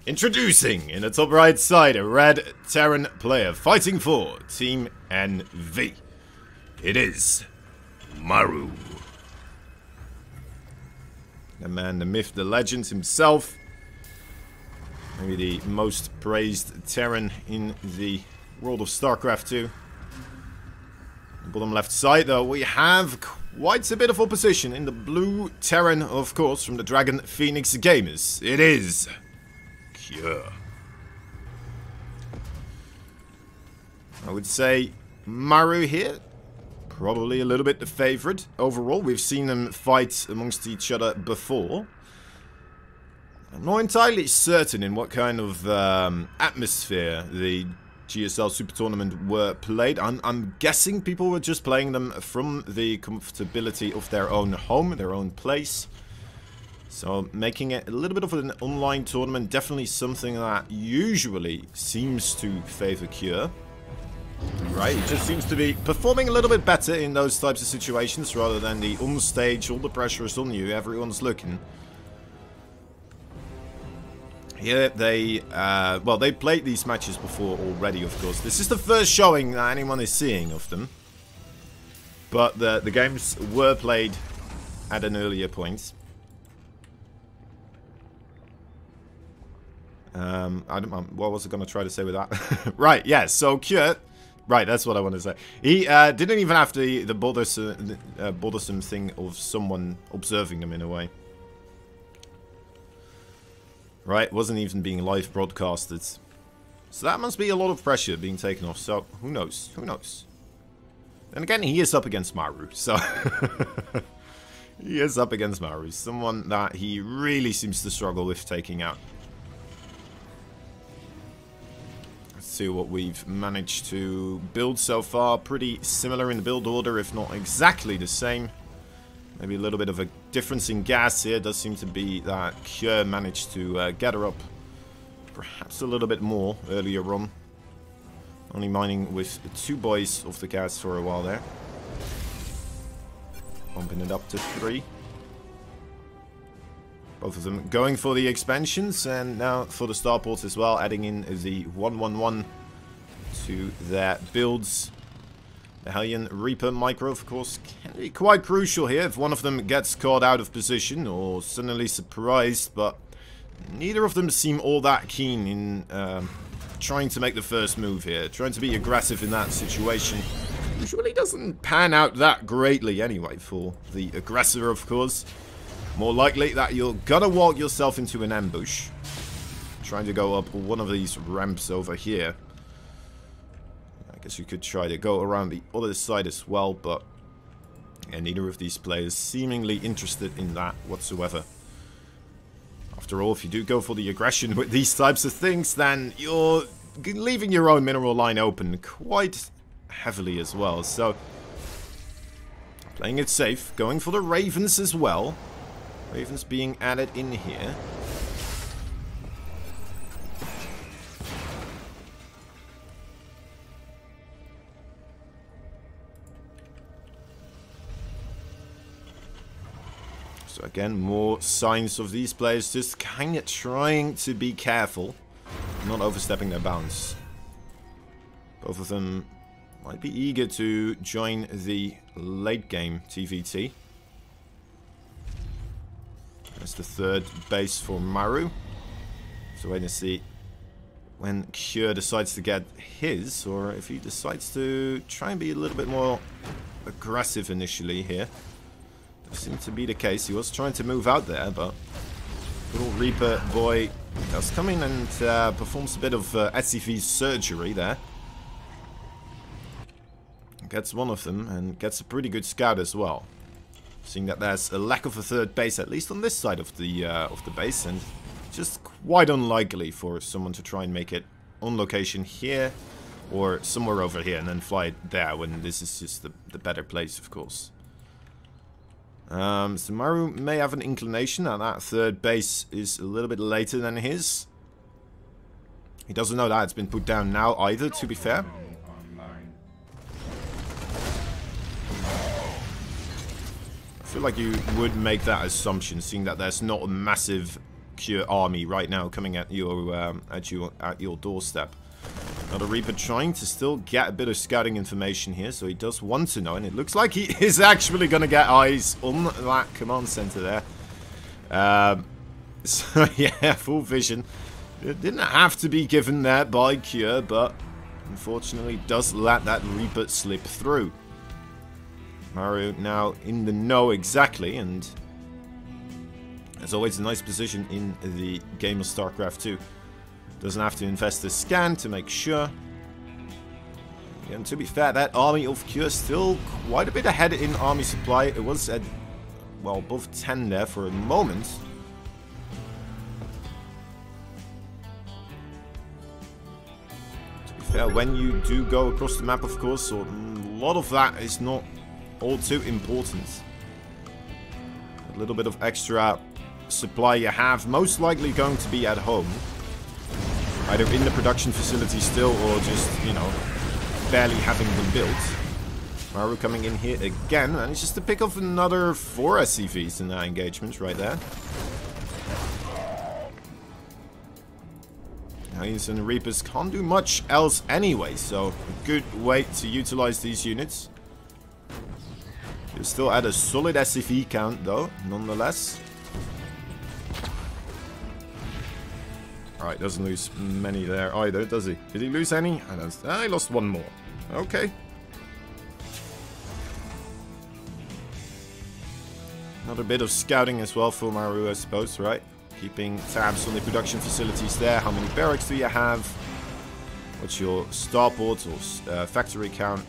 Introducing, in the top right side, a red Terran player fighting for Team NV. It is Maru. The man, the myth, the legend himself. Maybe the most praised Terran in the world of StarCraft 2. The bottom left side, though, we have quite a bit of opposition in the blue Terran, of course, from the Dragon Phoenix Gamers. It is Cure. I would say Maru here, probably a little bit the favorite overall. We've seen them fight amongst each other before. I'm not entirely certain in what kind of atmosphere the GSL Super Tournament were played. I'm guessing people were just playing them from the comfortability of their own home, their own place. So making it a little bit of an online tournament, definitely something that usually seems to favor Cure. Right, he just seems to be performing a little bit better in those types of situations rather than the on stage, all the pressure is on you, everyone's looking. Here they, well, they played these matches before already, of course. This is the first showing that anyone is seeing of them. But the games were played at an earlier point. What was I going to try to say with that? Right, yeah, so Cure, right, that's what I want to say. He didn't even have the bothersome thing of someone observing him in a way. Right, wasn't even being live broadcasted. So that must be a lot of pressure being taken off, so who knows, who knows. Then again, he is up against Maru, so... he is up against Maru, someone that he really seems to struggle with taking out. See what we've managed to build so far. Pretty similar in the build order, if not exactly the same. Maybe a little bit of a difference in gas here. Does seem to be that Cure managed to gather up perhaps a little bit more earlier on. Only mining with 2 boys of the gas for a while there. Bumping it up to 3. Both of them going for the expansions, and now for the starports as well, adding in the 111 to their builds. The Hellion Reaper micro, of course, can be quite crucial here if one of them gets caught out of position or suddenly surprised, but neither of them seem all that keen in trying to make the first move here, trying to be aggressive in that situation. Usually doesn't pan out that greatly anyway for the aggressor, of course. More likely that you're gonna walk yourself into an ambush. Trying to go up one of these ramps over here. I guess you could try to go around the other side as well, but yeah, neither of these players seemingly interested in that whatsoever. After all, if you do go for the aggression with these types of things, then you're leaving your own mineral line open quite heavily as well. So, playing it safe, going for the Ravens as well. Ravens being added in here. So again, more signs of these players just kind of trying to be careful, not overstepping their bounds. Both of them might be eager to join the late game TVT. That's the 3rd base for Maru. So waiting to see when Cure decides to get his, or if he decides to try and be a little bit more aggressive initially here. Does seem to be the case. He was trying to move out there, but little Reaper boy does come in and performs a bit of SCV surgery there. Gets one of them and gets a pretty good scout as well. Seeing that there's a lack of a 3rd base, at least on this side of the base, and just quite unlikely for someone to try and make it on location here or somewhere over here and then fly it there when this is just the better place, of course. So Maru may have an inclination that that 3rd base is a little bit later than his. He doesn't know that it's been put down now either, to be fair. I feel like you would make that assumption, seeing that there's not a massive Cure army right now coming at your doorstep. Now the Reaper trying to still get a bit of scouting information here, so he does want to know, and it looks like he is actually going to get eyes on that command center there. So yeah, full vision. It didn't have to be given there by Cure, but unfortunately does let that Reaper slip through. Maru now in the know exactly, and as always a nice position in the game of StarCraft 2. Doesn't have to invest a scan to make sure. And to be fair, that army of Cure still quite a bit ahead in army supply. It was at, well, above 10 there for a moment. To be fair, when you do go across the map, of course, so a lot of that is not all too important. A little bit of extra supply you have, most likely going to be at home. Either in the production facility still, or just, you know, barely having them built. Maru coming in here again, and it's just to pick off another 4 SCVs in that engagement right there. Now, and the Reapers can't do much else anyway, so a good way to utilize these units. You're still at a solid SCV count, though, nonetheless. Alright, doesn't lose many there either, does he? Did he lose any? He lost one more. Okay. Another bit of scouting as well for Maru, I suppose, right? Keeping tabs on the production facilities there. How many barracks do you have? What's your starport or factory count?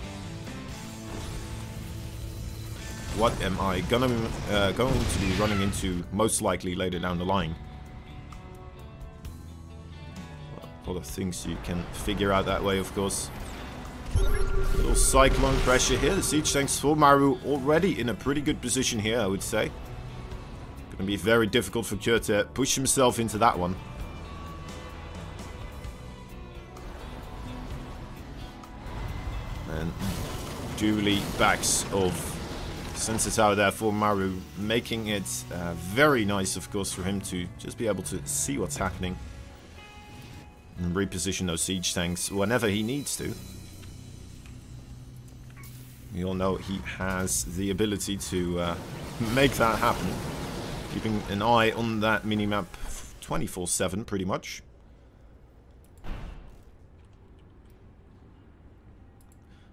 What am I going to be running into most likely later down the line? A lot of things you can figure out that way, of course. Little cyclone pressure here. The siege tanks for Maru already in a pretty good position here, I would say. Gonna be very difficult for Cure to push himself into that one. And duly backs of sensor tower there for Maru, making it very nice, of course, for him to just be able to see what's happening. And reposition those siege tanks whenever he needs to. We all know he has the ability to make that happen. Keeping an eye on that minimap 24/7 pretty much.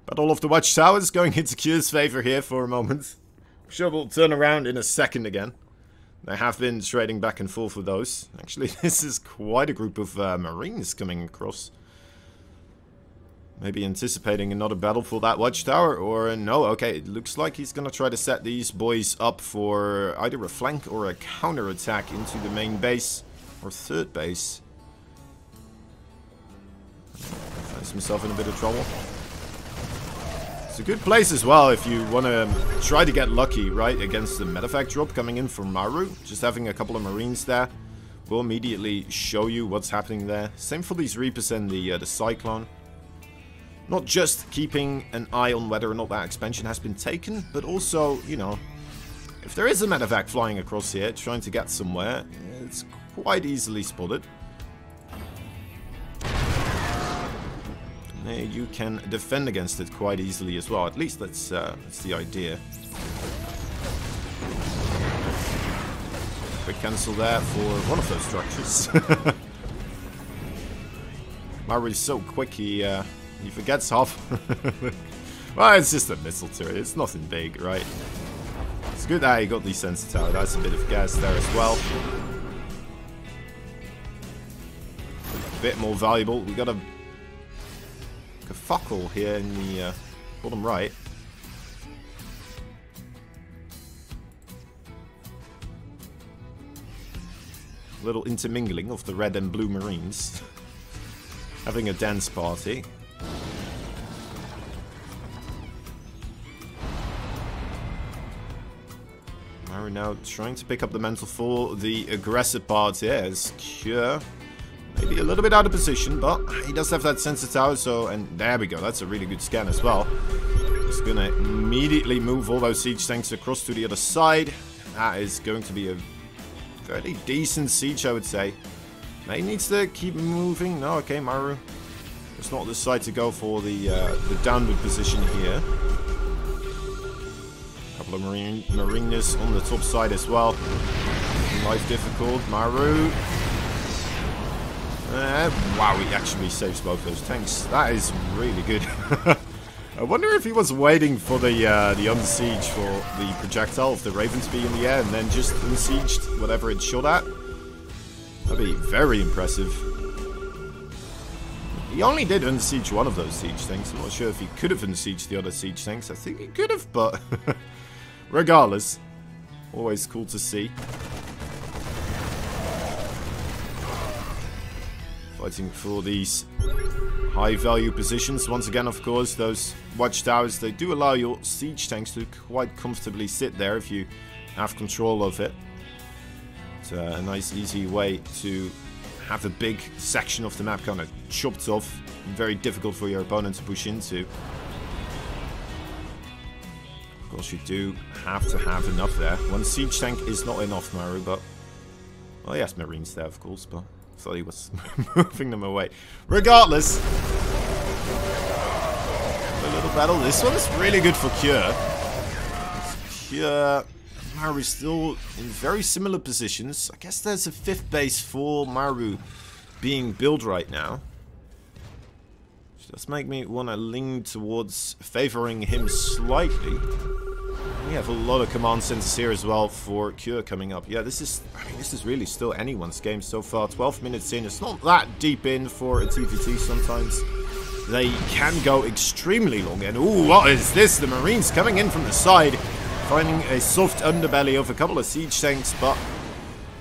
Battle of the Watchtowers going into Cure's favor here for a moment. I'm sure we'll turn around in a second again. They have been trading back and forth with those. Actually, this is quite a group of Marines coming across. Maybe anticipating another battle for that watchtower, or no. Okay, it looks like he's going to try to set these boys up for either a flank or a counter-attack into the main base, or third base. Finds himself in a bit of trouble. It's a good place as well if you want to try to get lucky, right, against the medevac drop coming in from Maru. Just having a couple of Marines there will immediately show you what's happening there. Same for these Reapers and the Cyclone. Not just keeping an eye on whether or not that expansion has been taken, but also, you know, if there is a medevac flying across here trying to get somewhere, it's quite easily spotted. You can defend against it quite easily as well. At least that's the idea. Quick cancel there for one of those structures. Maru is so quick, he forgets half. Well, it's just a missile turret. It's nothing big, right? It's good that he got the sensor tower. That's a bit of gas there as well. A bit more valuable. We got a Fuckle here in the bottom right. Little intermingling of the red and blue Marines. Having a dance party. Maru now trying to pick up the mantle for the aggressive part here as Cure. Maybe a little bit out of position, but he does have that sensor tower, so, and there we go, that's a really good scan as well. He's gonna immediately move all those siege tanks across to the other side. That is going to be a fairly decent siege, I would say. May needs to keep moving. No, okay, Maru. It's not the side to go for the downward position here. A couple of mariners on the top side as well. Life difficult. Maru. Wow, he actually saves both those tanks. That is really good. I wonder if he was waiting for the unsiege for the projectile of the Raven to be in the air and then just unsieged whatever it shot at. That'd be very impressive. He only did unsiege one of those siege tanks. I'm not sure if he could have unsieged the other siege tanks. I think he could have, but regardless, always cool to see. Fighting for these high value positions. Once again, of course, those watchtowers, they do allow your siege tanks to quite comfortably sit there if you have control of it. It's a nice easy way to have a big section of the map kind of chopped off. Very difficult for your opponent to push into. Of course, you do have to have enough there. One siege tank is not enough, Maru, but... well, he has marines there, of course, but I thought he was moving them away. Regardless, a little battle. This one is really good for Cure. Cure... Maru is still in very similar positions. I guess there's a 5th base for Maru being built right now. Which does make me want to lean towards favoring him slightly. We have a lot of command centers here as well for Cure coming up. Yeah, this is really still anyone's game so far. 12 minutes in. It's not that deep in for a TVT sometimes. They can go extremely long. And ooh, what is this? The Marines coming in from the side. Finding a soft underbelly of a couple of siege tanks, but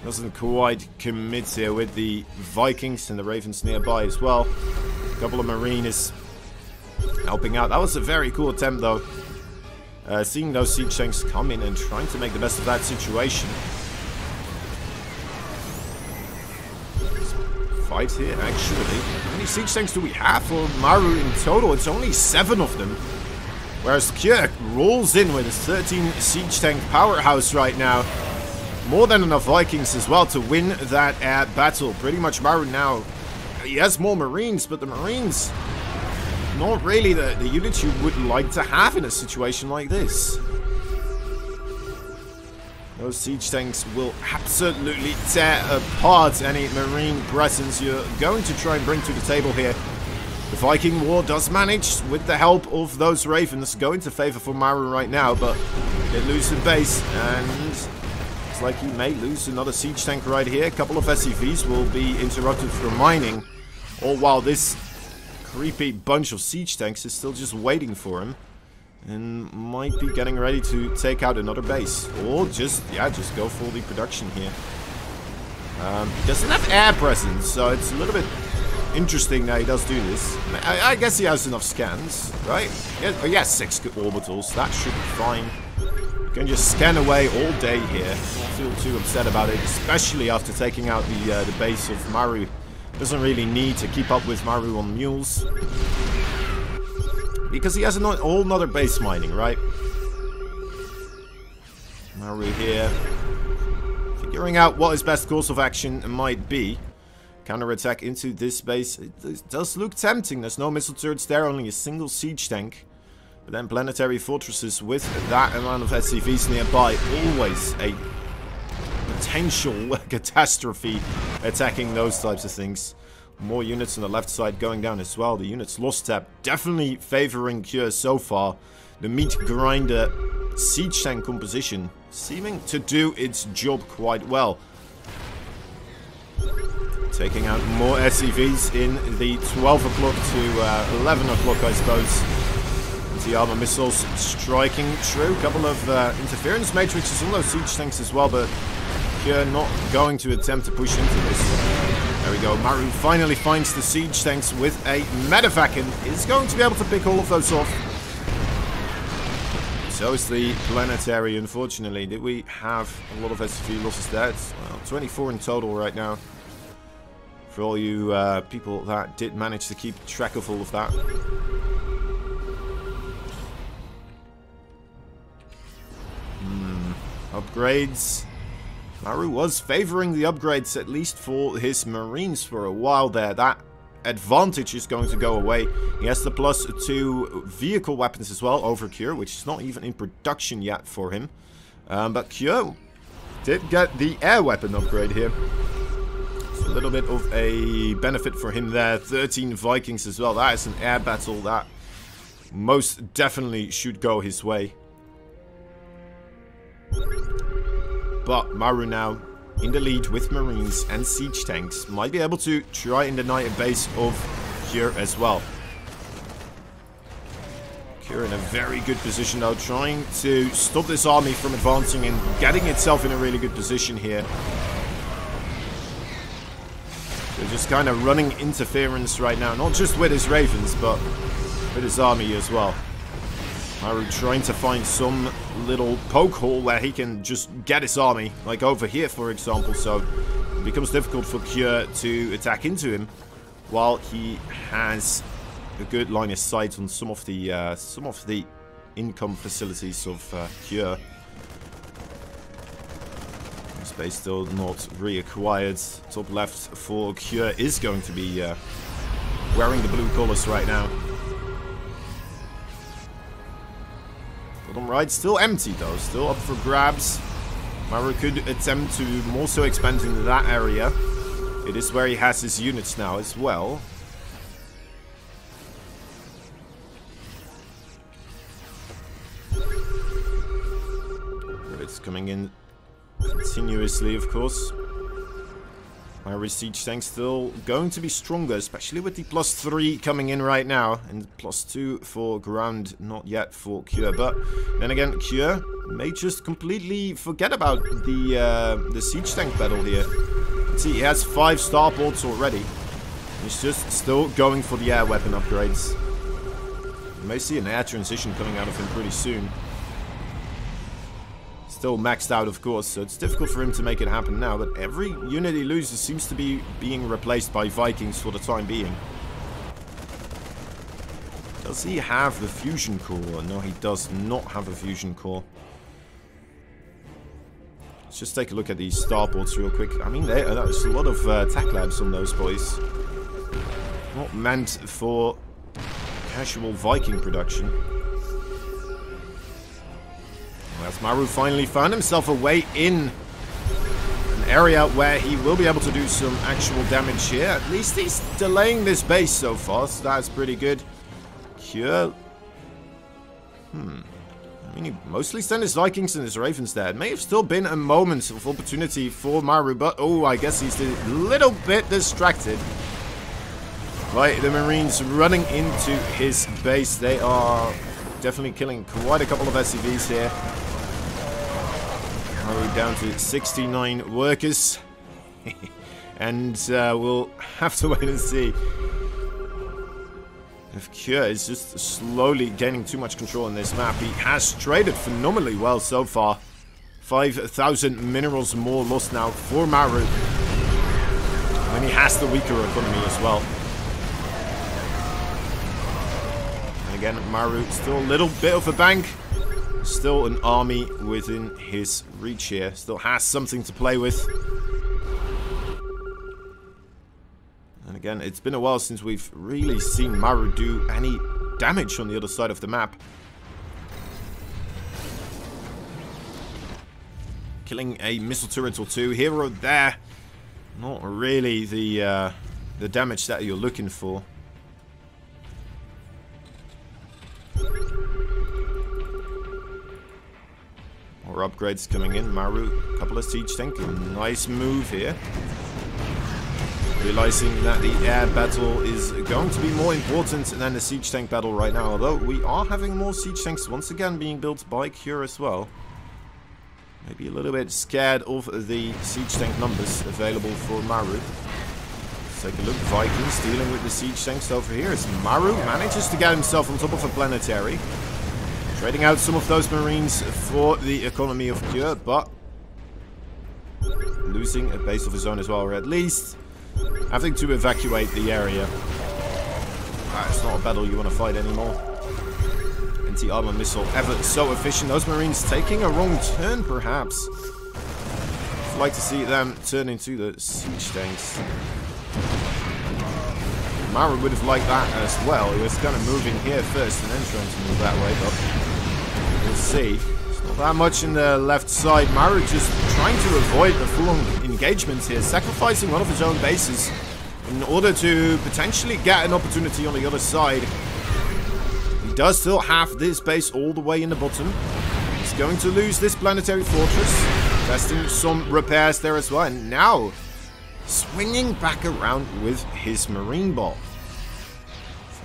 doesn't quite commit here with the Vikings and the Ravens nearby as well. A couple of Marines helping out. That was a very cool attempt though. Seeing those siege tanks come in and trying to make the best of that situation. Fight here actually. How many siege tanks do we have for Maru in total? It's only 7 of them. Whereas Kjörk rolls in with his 13 siege tank powerhouse right now. More than enough Vikings as well to win that battle. Pretty much Maru now. He has more Marines, but the Marines... not really the units you would like to have in a situation like this. Those siege tanks will absolutely tear apart any Marine presence you're going to try and bring to the table here. The Viking War does manage, with the help of those Ravens, go into favor for Maru right now, but they lose the base, and it's like he may lose another siege tank right here. A couple of SCVs will be interrupted from mining, all while this creepy bunch of siege tanks is still just waiting for him, and might be getting ready to take out another base, or just go for the production here. He doesn't have air presence, so it's a little bit interesting that he does do this. I guess he has enough scans, right? He has 6 orbitals. That should be fine. You can just scan away all day here. Don't feel too upset about it, especially after taking out the base of Maru. Doesn't really need to keep up with Maru on mules, because he has a whole nother base mining, right? Maru here, figuring out what his best course of action might be. Counter-attack into this base. It does look tempting. There's no missile turrets there, only a single siege tank. But then planetary fortresses with that amount of SCVs nearby. Always a potential catastrophe attacking those types of things. More units on the left side going down as well. The units lost tab definitely favoring Cure so far. The meat grinder siege tank composition seeming to do its job quite well. Taking out more SCVs in the 12 o'clock to 11 o'clock, I suppose. Anti-armor missiles striking true. A couple of interference matrices on those siege tanks as well, but Cure not going to attempt to push into this. There we go. Maru finally finds the siege tanks with a medevac and is going to be able to pick all of those off. So is the planetary, unfortunately. Did we have a lot of SCV losses there? It's 24 in total right now. For all you people that did manage to keep track of all of that. Upgrades. Maru was favoring the upgrades, at least for his Marines for a while there. That advantage is going to go away. He has the +2 vehicle weapons as well over Cure, which is not even in production yet for him. But Cure did get the air weapon upgrade here. It's a little bit of a benefit for him there. 13 Vikings as well. That is an air battle that most definitely should go his way. But Maru now in the lead with Marines and siege tanks. Might be able to try and deny a base of Cure as well. Cure in a very good position though, trying to stop this army from advancing and getting itself in a really good position here. They're just kind of running interference right now, not just with his Ravens, but with his army as well. Maru trying to find some little poke hole where he can just get his army, like over here for example, so it becomes difficult for Cure to attack into him while he has a good line of sight on some of the income facilities of Cure. Space still not reacquired. Top left for Cure is going to be wearing the blue colors right now. Bottom right still empty though, still up for grabs. Maru could attempt to more so expand into that area. It is where he has his units now as well. It's coming in continuously, of course. Maru's siege tank still going to be stronger, especially with the +3 coming in right now. And +2 for ground, not yet for Cure. But then again, Cure may just completely forget about the siege tank battle here. See, he has 5 starports already. He's just still going for the air weapon upgrades. You may see an air transition coming out of him pretty soon. Still maxed out, of course, so it's difficult for him to make it happen now, but every unit he loses seems to be being replaced by Vikings for the time being. Does he have the fusion core? No, he does not have a fusion core. Let's just take a look at these starports real quick. I mean, there's a lot of tech labs on those boys. Not meant for casual Viking production. As Maru finally found himself a way in an area where he will be able to do some actual damage here. At least he's delaying this base so far, so that's pretty good. Cure. I mean, he mostly sent his Vikings and his Ravens there. It may have still been a moment of opportunity for Maru, but oh, I guess he's a little bit distracted by the Marines running into his base. They are definitely killing quite a couple of SCVs here. Maru down to 69 workers. And we'll have to wait and see if Cure is just slowly gaining too much control in this map. He has traded phenomenally well so far. 5,000 minerals more lost now for Maru. And he has the weaker economy as well. And again, Maru still a little bit of a bank. Still an army within his reach here. Still has something to play with. And again, it's been a while since we've really seen Maru do any damage on the other side of the map. Killing a missile turret or two here or there. Not really the damage that you're looking for. More upgrades coming in. Maru, a couple of siege tank. Nice move here. Realizing that the air battle is going to be more important than the siege tank battle right now. Although we are having more siege tanks once again being built by Cure as well. Maybe a little bit scared of the siege tank numbers available for Maru. Let's take a look. Vikings dealing with the siege tanks over here as Maru manages to get himself on top of a planetary. Trading out some of those Marines for the economy of Cure, but losing a base of his own as well, or at least having to evacuate the area. It's not a battle you want to fight anymore. Anti-armor missile ever so efficient. Those Marines taking a wrong turn, perhaps. like to see them turn into the siege tanks. Maru would have liked that as well. He was kind of moving here first and then trying to move that way, but we'll see. It's not that much in the left side. Maru just trying to avoid the full-on engagement here, sacrificing one of his own bases in order to potentially get an opportunity on the other side. He does still have this base all the way in the bottom. He's going to lose this planetary fortress. Testing some repairs there as well. And now, swinging back around with his marine ball.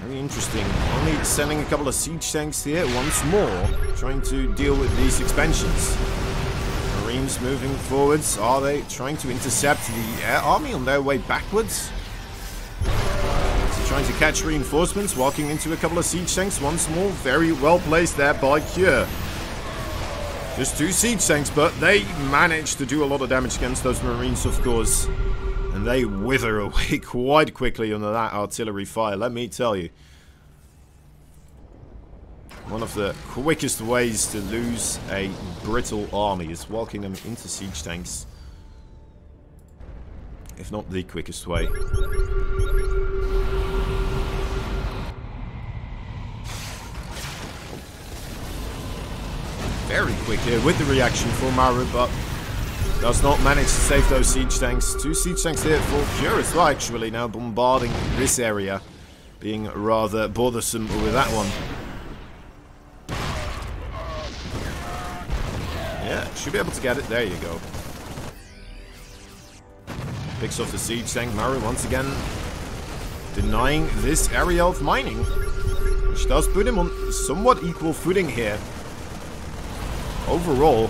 Very interesting. Only sending a couple of siege tanks here once more. Trying to deal with these expansions. Marines moving forwards. Are they trying to intercept the air army on their way backwards? Trying to catch reinforcements, walking into a couple of siege tanks once more. Very well placed there by Kure. Just 2 siege tanks, but they managed to do a lot of damage against those marines, of course. And they wither away quite quickly under that artillery fire, let me tell you. One of the quickest ways to lose a brittle army is walking them into siege tanks. If not the quickest way. Very quick here with the reaction for Maru, but does not manage to save those siege tanks. 2 siege tanks here for Kure as well, actually, now bombarding this area. Being rather bothersome with that one. Yeah, should be able to get it. There you go. Picks off the siege tank. Maru once again denying this area of mining, which does put him on somewhat equal footing here. Overall,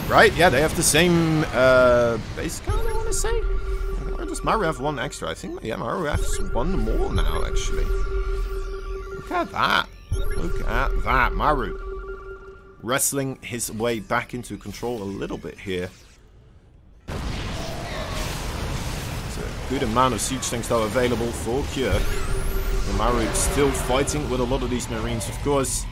right? Yeah, they have the same base count, I want to say. Or does Maru have 1 extra? I think, yeah, Maru has 1 more now, actually. Look at that. Look at that. Maru wrestling his way back into control a little bit here. There's a good amount of siege tanks, though, available for Kure. And Maru still fighting with a lot of these marines, of course.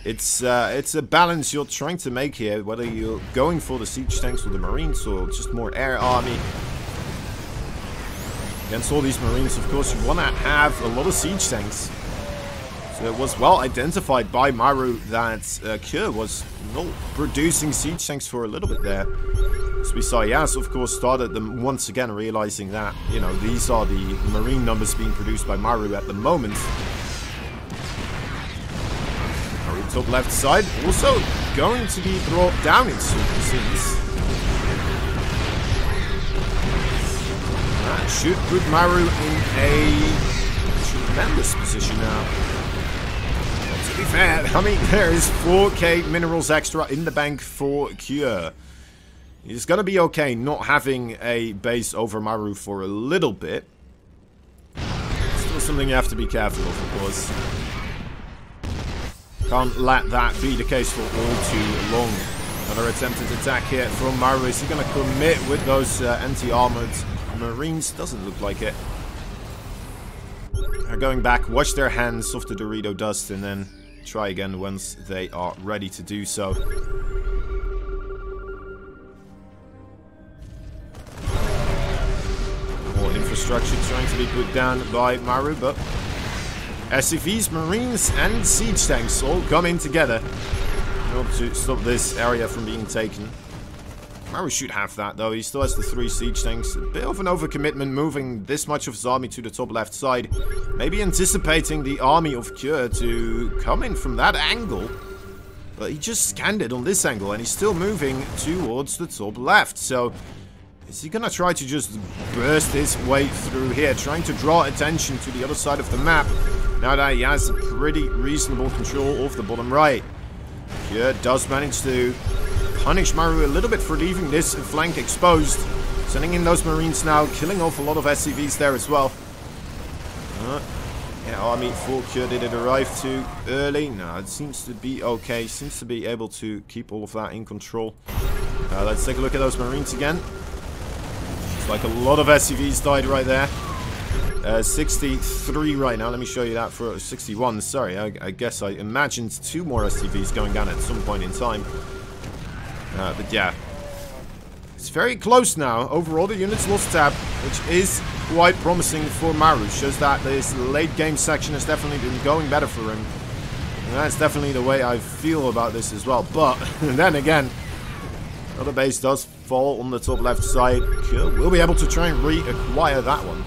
It's a balance you're trying to make here, whether you're going for the siege tanks or the marines or just more air army. Against all these marines, of course, you want to have a lot of siege tanks. So it was well identified by Maru that Kure was not producing siege tanks for a little bit there. As we saw, Yas, of course, started them once again, realizing that, you know, these are the marine numbers being produced by Maru at the moment. Top left side also going to be brought down in certain scenes. That should put Maru in a tremendous position now. But to be fair, I mean, there is 4k minerals extra in the bank for Kure. He's going to be okay not having a base over Maru for a little bit. Still something you have to be careful of course. Can't let that be the case for all too long. Another attempted attack here from Maru. Is he going to commit with those anti-armored marines? Doesn't look like it. They're going back, wash their hands off the Dorito dust, and then try again once they are ready to do so. More infrastructure trying to be put down by Maru, but SCVs, Marines, and siege tanks all coming together in order to stop this area from being taken. Maru should have that, though. He still has the 3 siege tanks. A bit of an overcommitment moving this much of his army to the top left side. Maybe anticipating the army of Kure to come in from that angle. But he just scanned it on this angle, and he's still moving towards the top left. So, is he going to try to just burst his way through here, trying to draw attention to the other side of the map? Now that he has a pretty reasonable control of the bottom right. Kure does manage to punish Maru a little bit for leaving this flank exposed. Sending in those marines now, killing off a lot of SCVs there as well. Yeah, army for Kure, did it arrive too early? No, it seems to be okay. Seems to be able to keep all of that in control. Let's take a look at those marines again. It's like a lot of SCVs died right there. 63 right now. Let me show you that for 61. Sorry, I guess I imagined 2 more SCVs going down at some point in time. But yeah, It's very close now. Overall, the units lost tab, which is quite promising for Maru. Shows that this late game section has definitely been going better for him. And that's definitely the way I feel about this as well. But then again, another base does fall on the top left side. We'll be able to try and reacquire that one.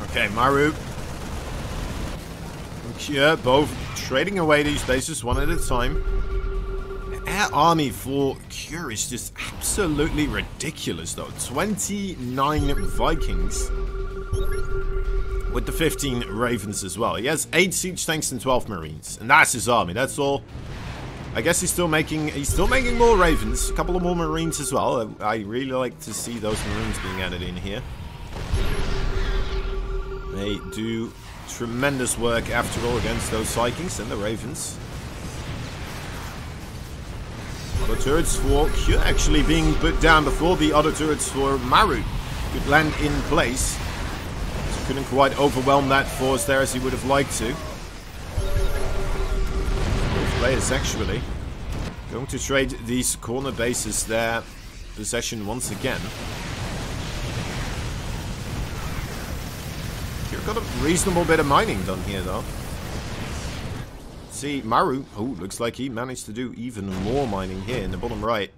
Okay, Maru. Here, both trading away these bases one at a time. The air army for Kure is just absolutely ridiculous, though. 29 Vikings. With the 15 Ravens as well. He has 8 siege tanks and 12 Marines. And that's his army, that's all. I guess he's still making more Ravens. A couple of more Marines as well. I really like to see those Marines being added in here. They do tremendous work after all against those Vikings and the Ravens. Other turrets for Kure actually being put down before the other turrets for Maru could land in place. So couldn't quite overwhelm that force there as he would have liked to. Both players actually going to trade these corner bases their possession once again. Got a reasonable bit of mining done here, though. See, Maru, oh, looks like he managed to do even more mining here in the bottom right.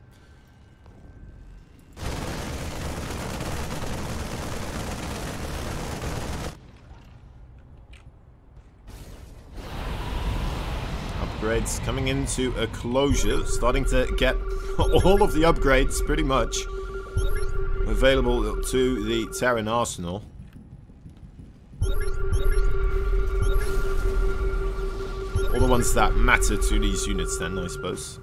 Upgrades coming into a closure, starting to get all of the upgrades, pretty much, available to the Terran arsenal. All the ones that matter to these units then, I suppose.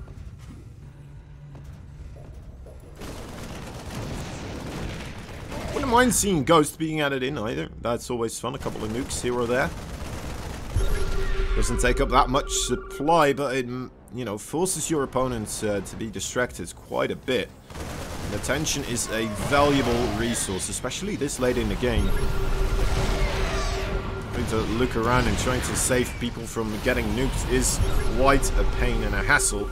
Wouldn't mind seeing Ghost being added in either. That's always fun. A couple of nukes here or there. Doesn't take up that much supply, but it, you know, forces your opponent to be distracted quite a bit. And attention is a valuable resource, especially this late in the game. To look around and trying to save people from getting nuked is quite a pain and a hassle.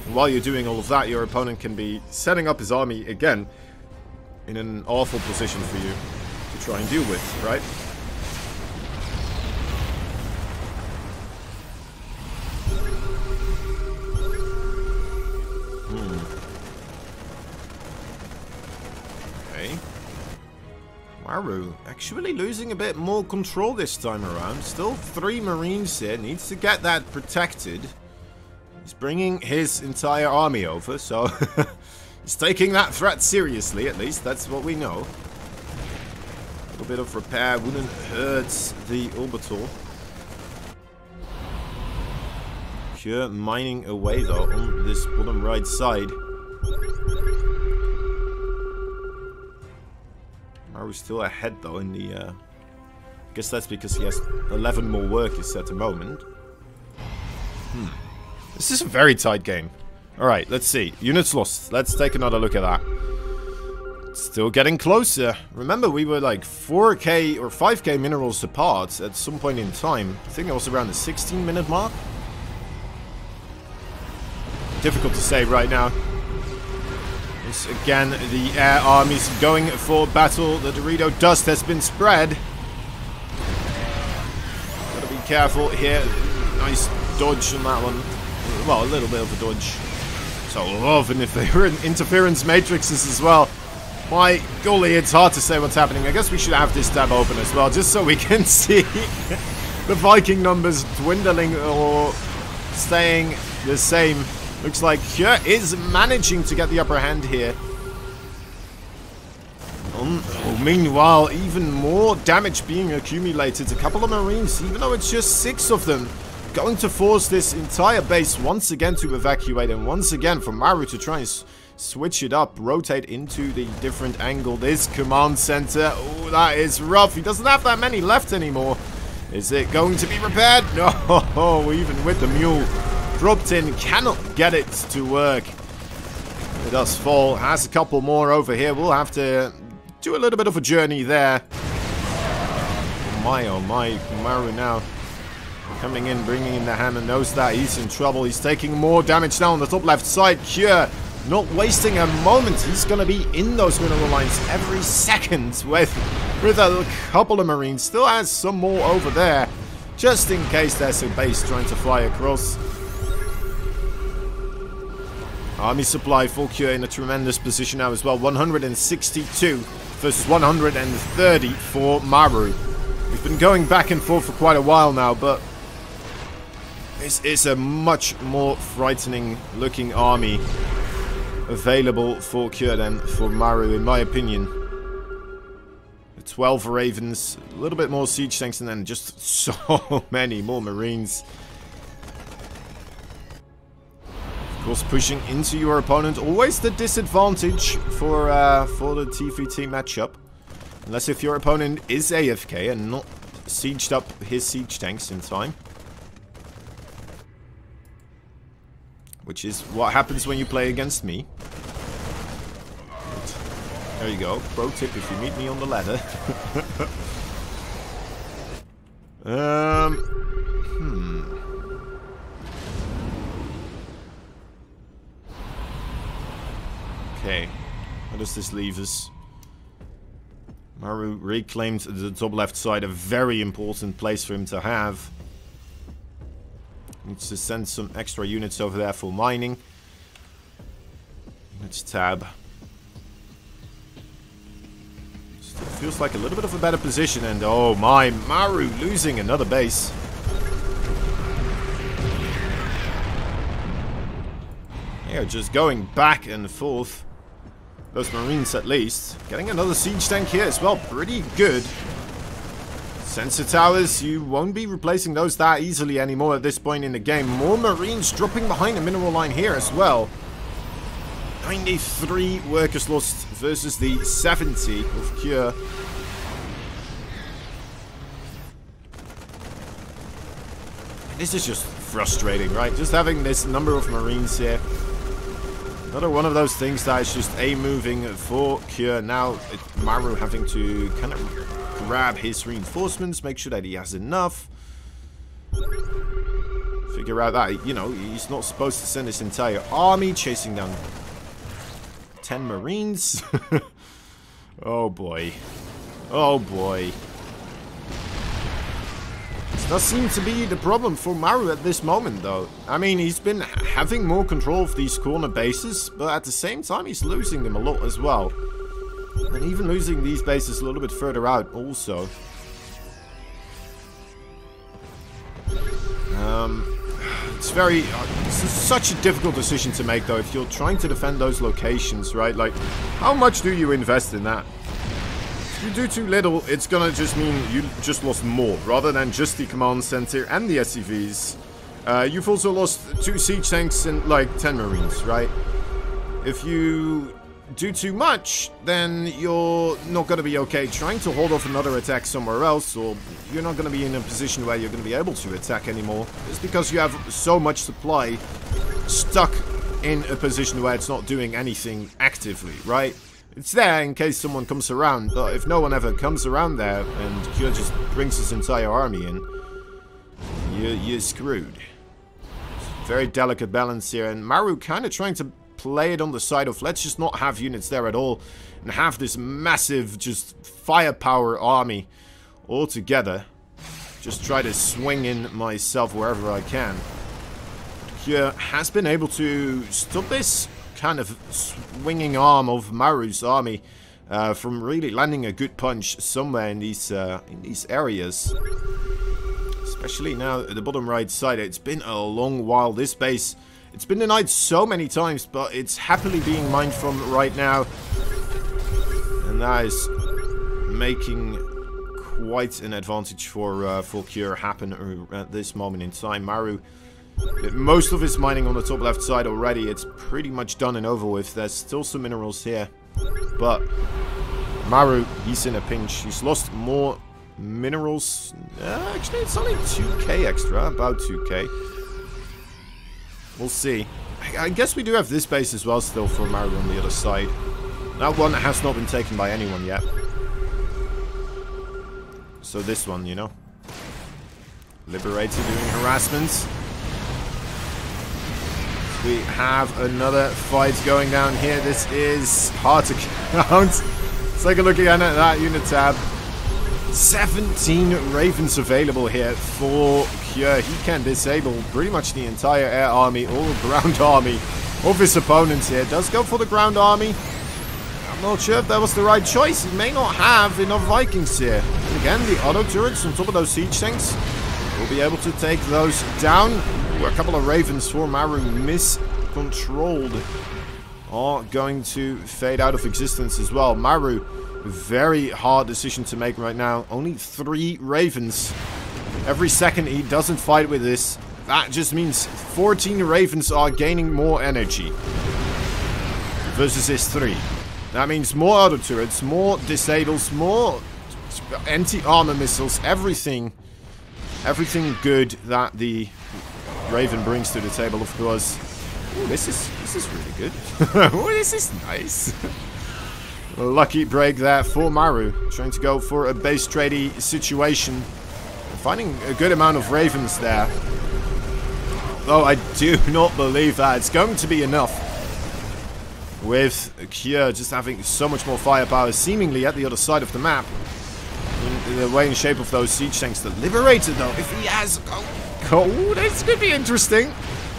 And while you're doing all of that, your opponent can be setting up his army again in an awful position for you to try and deal with, right? Okay. Maru actually losing a bit more control this time around. Still 3 Marines here. Needs to get that protected. He's bringing his entire army over, so he's taking that threat seriously, at least. That's what we know. A little bit of repair wouldn't hurt the orbital. Kure mining away, though, on this bottom right side. Maru's still ahead, though, in the... I guess that's because he has 11 more workers at the moment. This is a very tight game. Alright, let's see. Units lost. Let's take another look at that. Still getting closer. Remember, we were like 4k or 5k minerals apart at some point in time. I think it was around the 16-minute mark. Difficult to say right now. Again, the air armies going for battle. The Dorito dust has been spread. Gotta be careful here. Nice dodge on that one. Well, a little bit of a dodge. So love interference matrices as well. My golly, it's hard to say what's happening. I guess we should have this tab open as well, just so we can see the Viking numbers dwindling or staying the same. Looks like Kure is managing to get the upper hand here. Meanwhile, even more damage being accumulated. A couple of Marines, even though it's just 6 of them, going to force this entire base once again to evacuate. And once again for Maru to try and switch it up, rotate into the different angle. This command center, oh, that is rough. He doesn't have that many left anymore. Is it going to be repaired? No, even with the mule dropped in, cannot get it to work. It does fall. Has a couple more over here. We'll have to do a little bit of a journey there. Oh my, Maru now Coming in, bringing in the hammer, knows that he's in trouble. He's taking more damage now on the top left side. Cure, not wasting a moment. He's going to be in those mineral lines every second with a couple of Marines. Still has some more over there, just in case there's a base trying to fly across. Army supply for Cure in a tremendous position now as well. 162 versus 130 for Maru. We've been going back and forth for quite a while now, but this is a much more frightening looking army available for Cure than for Maru, in my opinion. The 12 Ravens, a little bit more siege tanks, and then just so many more Marines. Of course, pushing into your opponent, always the disadvantage for the TFT matchup. Unless if your opponent is AFK and not sieged up his siege tanks in time. Which is what happens when you play against me. But there you go. Pro tip if you meet me on the ladder. Okay. Where does this leave us? Maru reclaimed the top left side, a very important place for him to have. Needs to send some extra units over there for mining. Let's tab. Still feels like a little bit of a better position, and oh my, Maru losing another base. Yeah, just going back and forth. Those Marines at least. Getting another siege tank here as well. Pretty good. Sensor towers, you won't be replacing those that easily anymore at this point in the game. More Marines dropping behind the mineral line here as well. 93 workers lost versus the 70 of Cure. This is just frustrating, right? Just having this number of Marines here. Another one of those things that is just A-moving for Cure. Now, Maru having to kind of grab his reinforcements, make sure that he has enough. Figure out that, you know, he's not supposed to send his entire army chasing down 10 Marines. Oh boy. Oh boy. This does seem to be the problem for Maru at this moment, though. I mean, he's been having more control of these corner bases, but at the same time, he's losing them a lot as well. And even losing these bases a little bit further out, also. It's such a difficult decision to make, though, if you're trying to defend those locations, right? Like, how much do you invest in that? If you do too little, it's gonna just mean you just lost more, rather than just the command center and the SCVs. You've also lost 2 siege tanks and, like, 10 Marines, right? If you do too much, then you're not going to be okay trying to hold off another attack somewhere else, or you're not going to be in a position where you're going to be able to attack anymore. It's because you have so much supply stuck in a position where it's not doing anything actively, right? It's there in case someone comes around, but if no one ever comes around there and Cure just brings his entire army in, you're screwed. Very delicate balance here, and Maru kind of trying to play it on the side of let's just not have units there at all and have this massive just firepower army all together. Just try to swing in myself wherever I can. Cure has been able to stop this kind of swinging arm of Maru's army from really landing a good punch somewhere in these areas. Especially now at the bottom right side. It's been a long while. This base, it's been denied so many times, but it's happily being mined from right now. And that is making quite an advantage for Cure happen at this moment in time. Maru did most of his mining on the top left side already. It's pretty much done and over with. There's still some minerals here. But Maru, he's in a pinch. He's lost more minerals. Actually, it's only 2k extra. About 2k. We'll see. I guess we do have this base as well still for Maru on the other side. That one has not been taken by anyone yet. So this one, you know. Liberator doing harassment. We have another fight going down here. This is hard to count. Let's take a look again at that unit tab. 17 Ravens available here for Cure. He can disable pretty much the entire air army, all ground army of his opponents here. Does go for the ground army. I'm not sure if that was the right choice. He may not have enough Vikings here. And again, the auto turrets on top of those siege tanks will be able to take those down. Ooh, a couple of Ravens for Maru miscontrolled are going to fade out of existence as well. Maru, very hard decision to make right now. Only 3 Ravens. Every second he doesn't fight with this, that just means 14 Ravens are gaining more energy versus his 3. That means more auto turrets, more disables, more anti-armor missiles, everything good that the Raven brings to the table, of course. Ooh, this is really good. Ooh, this is nice. Lucky break there for Maru, trying to go for a base trade situation. Finding a good amount of Ravens there. Though I do not believe that it's going to be enough. With Cure just having so much more firepower, seemingly at the other side of the map. In the way and shape of those siege tanks. The Liberator, though, if he has... Oh, this could be interesting.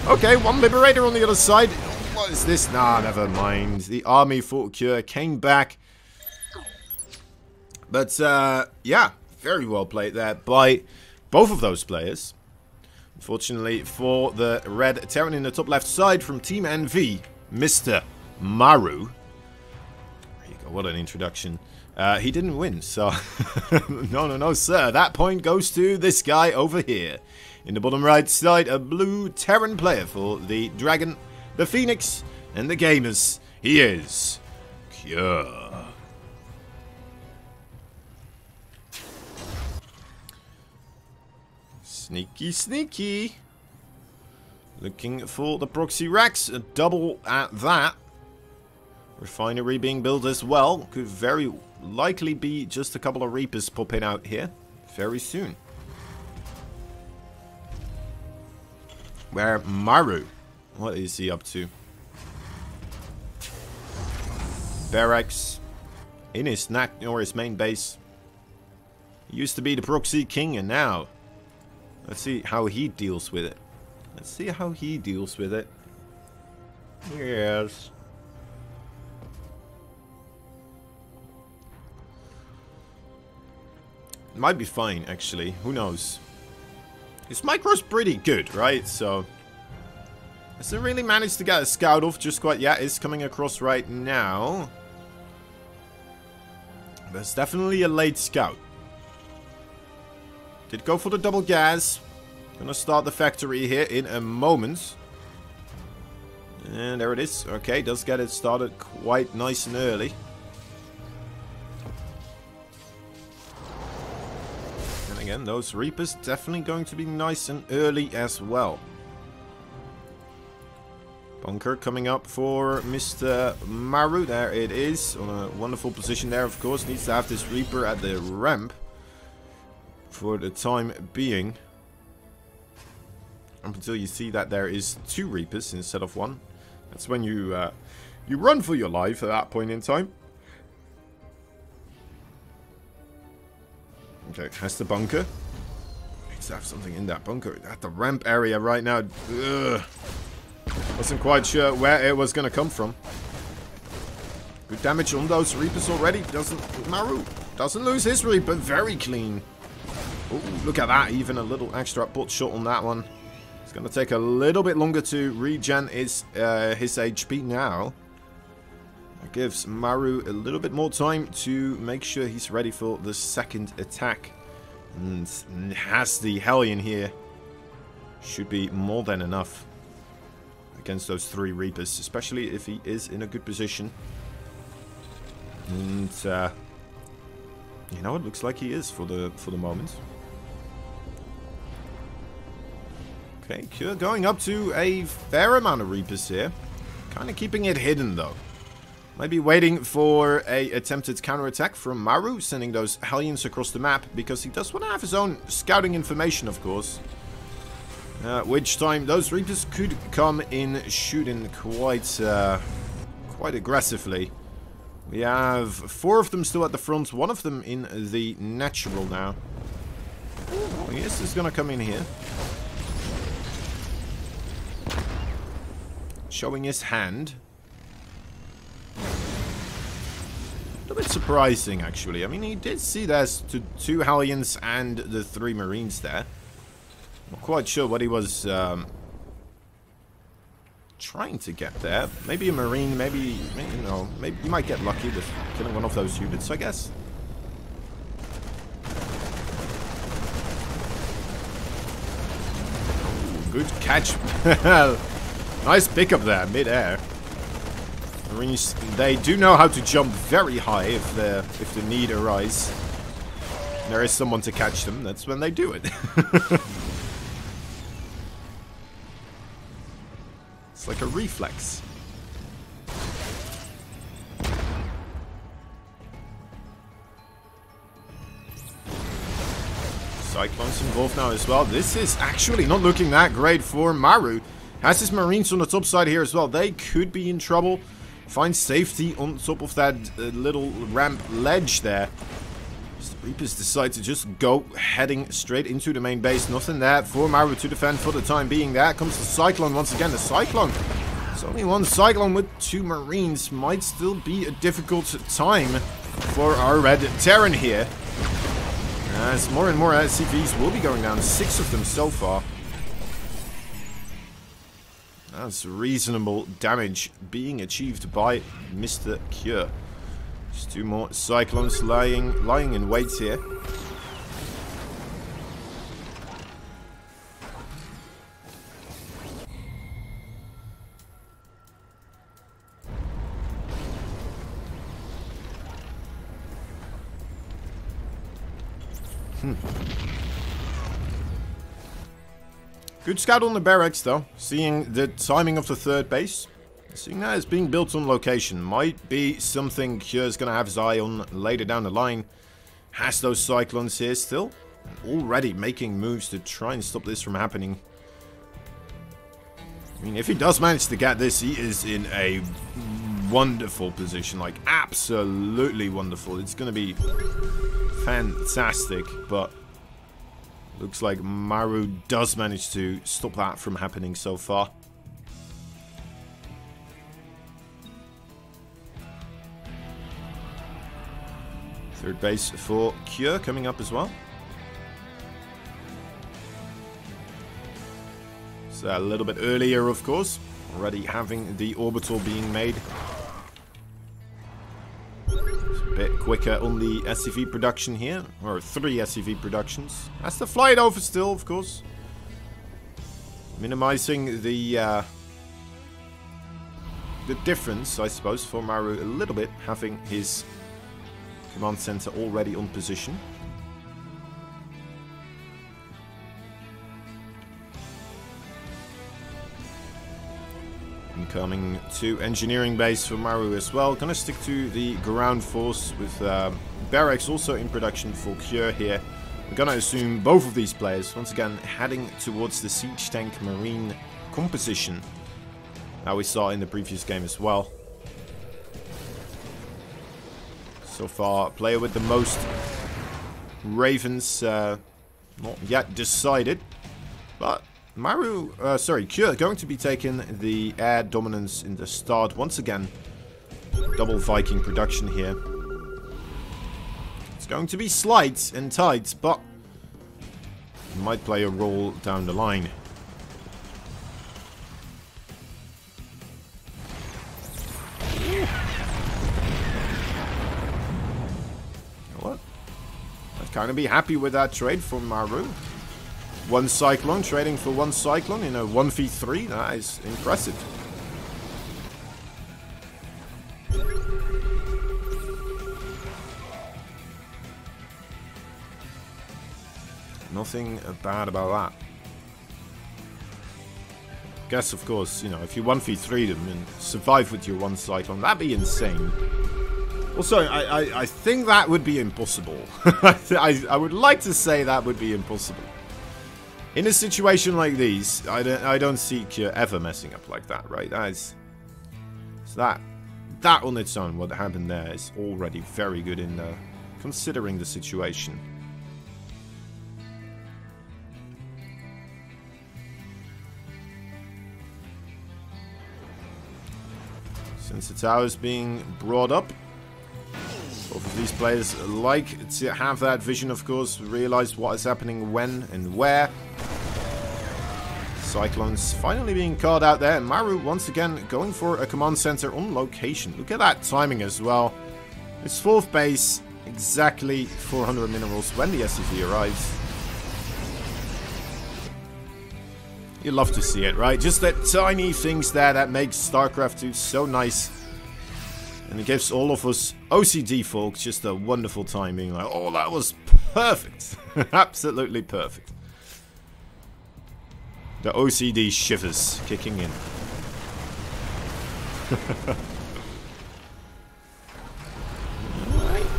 Okay, 1 Liberator on the other side. What is this? Nah, never mind. The army for Cure came back. But, yeah, very well played there by both of those players. Unfortunately for the red Terran in the top left side from Team NV, Mr. Maru. There you go, what an introduction. He didn't win, so no, sir. That point goes to this guy over here. In the bottom right side, a blue Terran player for the Dragon, the Phoenix, and the Gamers. He is Cure. Sneaky, sneaky. Looking for the proxy racks, a double at that. Refinery being built as well. Could very likely be just a couple of Reapers popping out here very soon. Where Maru, what is he up to? Barracks in his or his main base. He used to be the proxy king, and now let's see how he deals with it. Let's see how he deals with it. Yes. Might be fine, actually. Who knows? His micro's pretty good, right? So hasn't really managed to get a scout off just quite yet. It's coming across right now. There's definitely a late scout. Did go for the double gas. Gonna start the factory here in a moment. And there it is. Okay, does get it started quite nice and early. And again, those Reapers definitely going to be nice and early as well. Bunker coming up for Mr. Maru. There it is. On a wonderful position there, of course. Needs to have this Reaper at the ramp for the time being. Up until you see that there is 2 Reapers instead of 1. That's when you run for your life at that point in time. Okay, has the bunker. Needs to have something in that bunker. At the ramp area right now. Ugh. Wasn't quite sure where it was going to come from. Good damage on those Reapers already. Maru doesn't lose his Reaper. Very clean. Ooh, look at that. Even a little extra pot shot on that one. It's going to take a little bit longer to regen his HP now. That gives Maru a little bit more time to make sure he's ready for the second attack. And has the Hellion here. Should be more than enough against those 3 Reapers, especially if he is in a good position. And you know, it looks like he is for the moment. Okay, Cure going up to a fair amount of Reapers here. Kind of keeping it hidden though. Maybe waiting for a attempted counterattack from Maru, sending those Hellions across the map, because he does want to have his own scouting information, of course. Which time those Reapers could come in shooting quite aggressively. We have 4 of them still at the front, 1 of them in the natural now. Oh, yes, is going to come in here. Showing his hand. A little bit surprising, actually. I mean, he did see there's 2 Hellions and the 3 Marines there. Not quite sure what he was trying to get there. Maybe a Marine, maybe, you know, maybe you might get lucky with killing one of those units, I guess. Good catch. Nice pickup there, mid-air. Marines, they do know how to jump very high if the need arises. There is someone to catch them, that's when they do it. It's like a reflex. Cyclones involved now as well. This is actually not looking that great for Maru. Has his Marines on the top side here as well. They could be in trouble. Find safety on top of that little ramp ledge there. The Reapers decide to just go heading straight into the main base. Nothing there for Maru to defend for the time being. There comes the Cyclone once again. The Cyclone. It's only 1 Cyclone with 2 Marines. Might still be a difficult time for our Red Terran here. As more and more SCVs will be going down. 6 of them so far. That's reasonable damage being achieved by Mr. Cure. Just 2 more Cyclones lying in wait here. Good scout on the barracks though, seeing the timing of the 3rd base. Seeing that it's being built on location. Might be something Cure's going to have his eye on later down the line. Has those Cyclones here still. Already making moves to try and stop this from happening. I mean, if he does manage to get this, he is in a wonderful position. Like, absolutely wonderful. It's going to be fantastic, but looks like Maru does manage to stop that from happening so far. Third base for Cure coming up as well. So a little bit earlier, of course. Already having the orbital being made. It's a bit quicker on the SCV production here. Or 3 SCV productions. Has to fly it over still, of course. Minimizing the difference, I suppose, for Maru a little bit. Having his command center already on position. Incoming to engineering base for Maru as well. Gonna stick to the ground force with barracks also in production for Cure here. We're gonna assume both of these players once again heading towards the siege tank marine composition that we saw in the previous game as well. So far, player with the most Ravens not yet decided, but Cure going to be taking the air dominance in the start once again. Double Viking production here. It's going to be slight and tight, but might play a role down the line. Kind of be happy with that trade from Maru. 1 Cyclone trading for 1 Cyclone in a 1v3. That is impressive. Nothing bad about that. guess, of course, you know, if you 1v3 them and survive with your one cyclone, that'd be insane. Also, I think that would be impossible. I would like to say that would be impossible. In a situation like these, I don't see Kyo ever messing up like that, right? That on its own, what happened there, is already very good in considering the situation. Since the tower is being brought up, both of these players like to have that vision, of course, realize what is happening when and where. Cyclones finally being called out there, and Maru once again going for a command center on location. Look at that timing as well. It's 4th base, exactly 400 minerals when the SCV arrives. You love to see it, right? Just that tiny things there that makes StarCraft 2 so nice. And it gives all of us OCD folks just a wonderful time being like, oh, that was perfect. Absolutely perfect. The OCD shivers kicking in.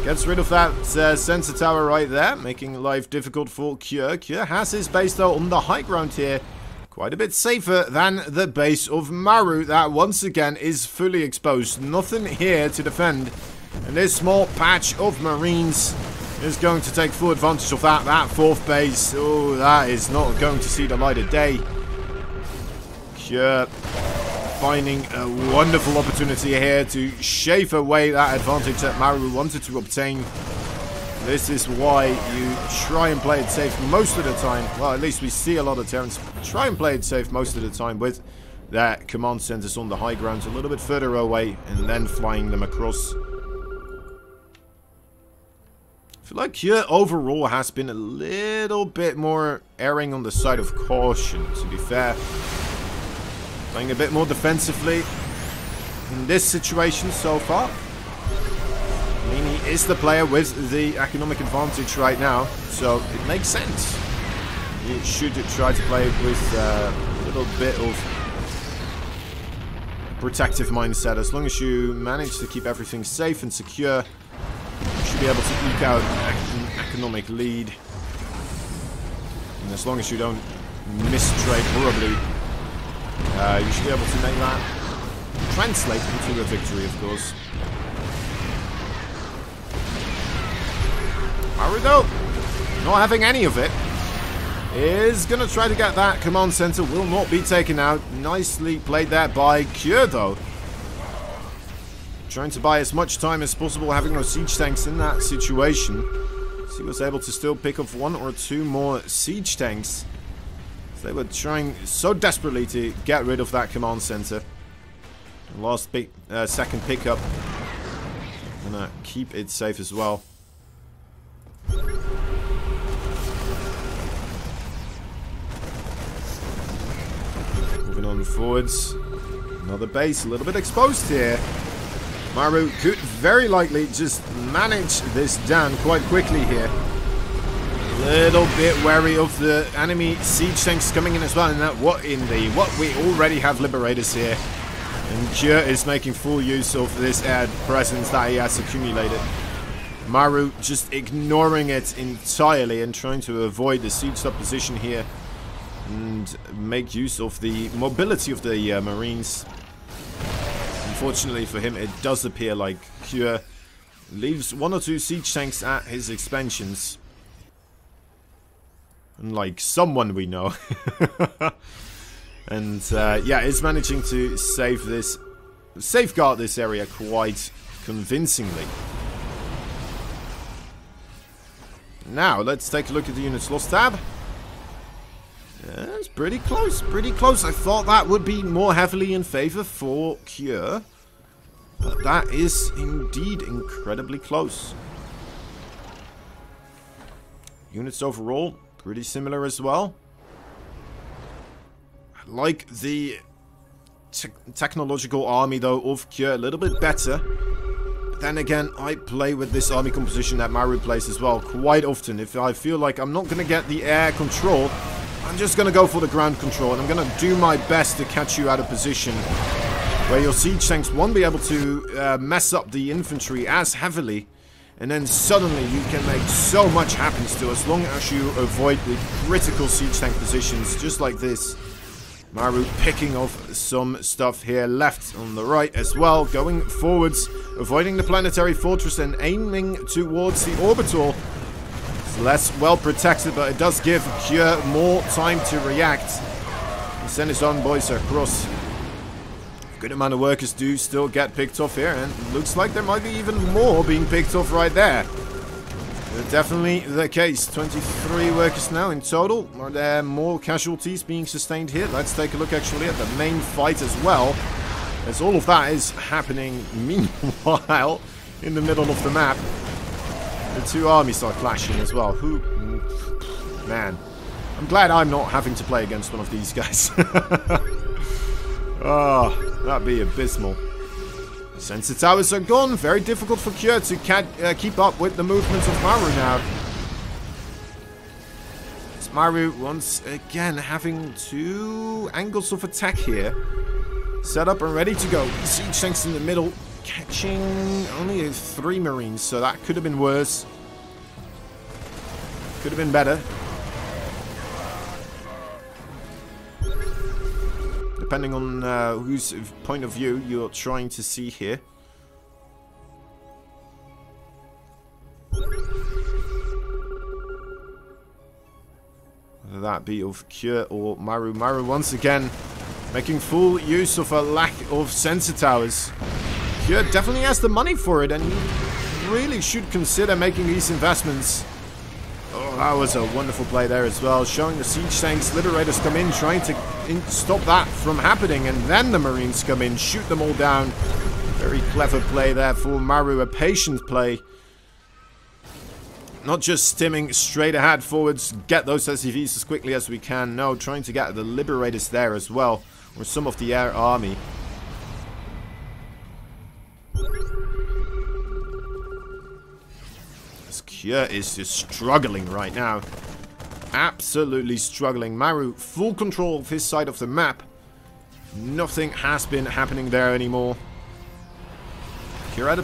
Gets rid of that sensor tower right there, making life difficult for Kyo. Kyo has his base though on the high ground here. Quite a bit safer than the base of Maru that once again is fully exposed. Nothing here to defend. And this small patch of Marines is going to take full advantage of that. That 4th base, oh, that is not going to see the light of day. Kyo finding a wonderful opportunity here to shave away that advantage that Maru wanted to obtain. This is why you try and play it safe most of the time. Well, at least we see a lot of Terrans try and play it safe most of the time with their command centers on the high ground a little bit further away and then flying them across. I feel like Kyo overall has been a little bit more erring on the side of caution, to be fair. Playing a bit more defensively in this situation so far. I mean, he is the player with the economic advantage right now, so it makes sense. You should try to play it with a little bit of protective mindset. As long as you manage to keep everything safe and secure, you should be able to eke out an economic lead. And as long as you don't mistrade horribly, you should be able to make that translate into a victory, of course. Maru, though, not having any of it, is going to try to get that command center. Will not be taken out. Nicely played there by Kyo, though. Trying to buy as much time as possible, having no siege tanks in that situation. So he was able to still pick up 1 or 2 more siege tanks. They were trying so desperately to get rid of that command center. Last second pickup. Gonna keep it safe as well. Moving on forwards. Another base, a little bit exposed here. Maru could very likely just manage this down quite quickly here. Little bit wary of the enemy siege tanks coming in as well, and that what we already have liberators here, and Kyo is making full use of this air presence that he has accumulated. Maru just ignoring it entirely and trying to avoid the siege up position here and make use of the mobility of the Marines. Unfortunately for him, it does appear like Kyo leaves 1 or 2 siege tanks at his expansions. Unlike someone we know. And yeah, is managing to safeguard this area quite convincingly. Now, let's take a look at the units lost tab. Yeah, it's pretty close, pretty close. I thought that would be more heavily in favor for Kyo. But that is indeed incredibly close. Units overall, pretty similar as well. I like the technological army though of Kyo a little bit better. But then again, I play with this army composition that Maru plays as well quite often. If I feel like I'm not going to get the air control, I I'm just going to go for the ground control, and I'm going to do my best to catch you out of position where your siege tanks won't be able to mess up the infantry as heavily. And then suddenly you can make so much happen still, as long as you avoid the critical siege tank positions, just like this. Maru picking off some stuff here, left on the right as well, going forwards, avoiding the planetary fortress and aiming towards the orbital. It's less well protected, but it does give Kure more time to react and send his own boys across. Good amount of workers do still get picked off here, and looks like there might be even more being picked off right there. Definitely the case. 23 workers now in total. Are there more casualties being sustained here? Let's take a look actually at the main fight as well, as all of that is happening meanwhile in the middle of the map. The two armies are clashing as well. Man, I'm glad I'm not having to play against one of these guys. Oh, that'd be abysmal. Sensor towers are gone. Very difficult for Kure to keep up with the movements of Maru now. It's Maru once again having two angles of attack here. Set up and ready to go. Siege tanks in the middle, catching only 3 Marines, so that could have been worse. Could have been better. Depending on whose point of view you're trying to see here. Whether that be of Kure or Maru. Maru once again making full use of a lack of sensor towers. Kure definitely has the money for it, and he really should consider making these investments. Oh, that was a wonderful play there as well, showing the siege tanks, liberators come in, trying to stop that from happening, and then the Marines come in, shoot them all down. Very clever play there for Maru, a patient play. Not just stimming straight ahead forwards, get those SCVs as quickly as we can, no, trying to get the liberators there as well, or some of the air army. Kure is just struggling right now. Absolutely struggling. Maru, full control of his side of the map. Nothing has been happening there anymore. Kure had a